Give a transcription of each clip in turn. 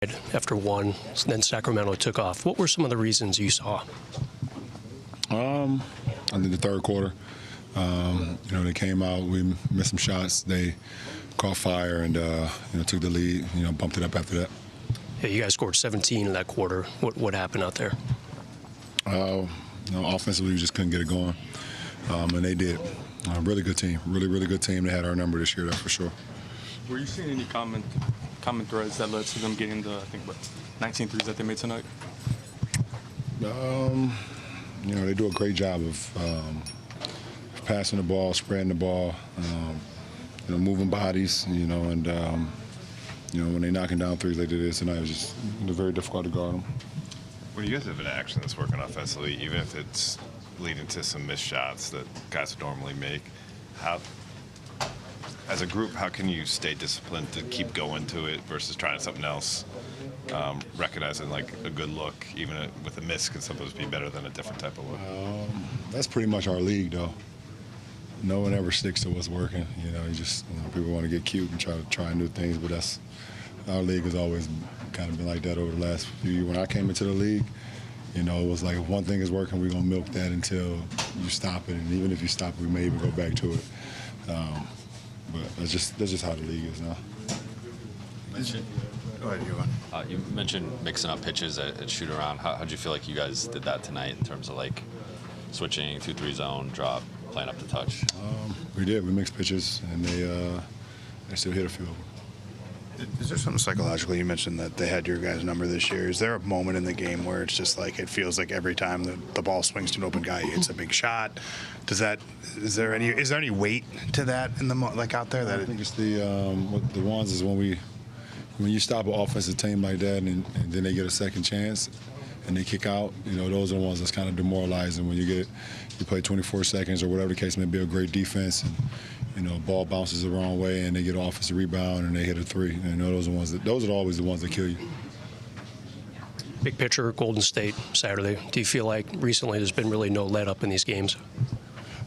after one, then Sacramento took off. What were some of the reasons you saw? I think the third quarter, they came out, we missed some shots, they caught fire and, took the lead, bumped it up after that. Yeah, you guys scored 17 in that quarter. What happened out there? Offensively, we just couldn't get it going, and they did. Really good team, really good team. They had our number this year, that's for sure. Were you seeing any common threads that led to them getting the, 19 threes that they made tonight? They do a great job of passing the ball, spreading the ball, moving bodies, and when they're knocking down threes like they did tonight, it's very difficult to guard them. When you guys have an action that's working offensively, even if it's leading to some missed shots that guys would normally make, as a group, how can you stay disciplined to keep going to it versus trying something else? Recognizing a good look, even with a miss, can sometimes be better than a different type of look. That's pretty much our league, though. No one ever sticks to what's working. People want to get cute and try new things, but our league has always kind of been like that over the last few years. When I came into the league, it was like if one thing is working, we're gonna milk that until you stop it, and even if you stop it, we may even go back to it. But that's just how the league is now. Go ahead, Ewan. You mentioned mixing up pitches at shoot-around. How'd you feel like you guys did that tonight in terms of switching 2-3 zone, drop, playing up the touch? We did. We mixed pitches, and they still hit a few of them. Is there something psychologically? You mentioned that they had your guys' number this year. Is there a moment in the game where it's just it feels like every time the ball swings to an open guy, it's a big shot? Is there any weight to that in the out there? I think it's the ones is when you stop an offensive team like that and then they get a second chance and they kick out. Those are the ones that's kind of demoralizing when you play 24 seconds or whatever the case may be, a great defense and. Ball bounces the wrong way and they get an offensive rebound and they hit a three. Those are always the ones that kill you. Big picture, Golden State Saturday. Do you feel like recently there's been really no let up in these games?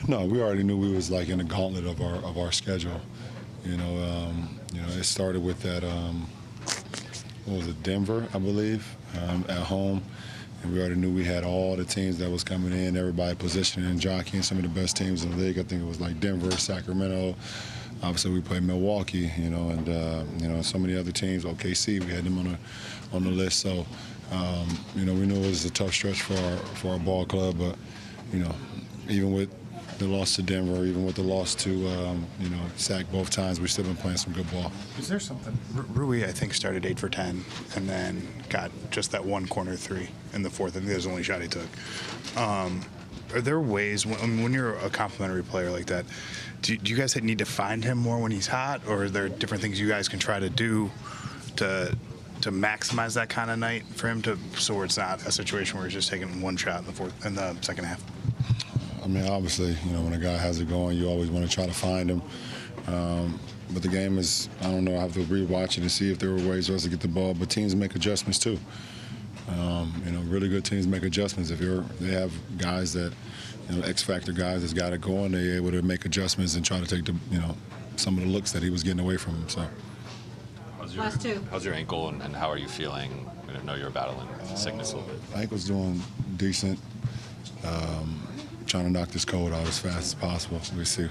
No, we already knew we was in the gauntlet of our schedule. It started with that. What was it, Denver, I believe, at home. And we already knew we had all the teams that was coming in, everybody positioning and jockeying, some of the best teams in the league. I think it was Denver, Sacramento. Obviously, we played Milwaukee, and so many other teams. OKC, we had them on the list. So, we knew it was a tough stretch for our ball club. But, even with the loss to Denver, even with the loss to, Sac both times, we've still been playing some good ball. Is there something? Rui, I think, started 8 for 10 and then got just that one corner three in the fourth. I think that was the only shot he took. Are there ways, when you're a complimentary player like that, do you guys need to find him more when he's hot, or are there different things you guys can try to do to maximize that kind of night for him so it's not a situation where he's just taking one shot in the second half? Obviously, when a guy has it going, you always want to try to find him. But the game is, I don't know, I have to rewatch it and see if there were ways for us to get the ball. But teams make adjustments too. Really good teams make adjustments. If they have guys that, X-factor guys that's got it going, they're able to make adjustments and try to take some of the looks that he was getting away from him. So. How's your ankle and how are you feeling? I know you're battling sickness a little bit. Ankle's doing decent. Trying to knock this cold out as fast as possible. We see.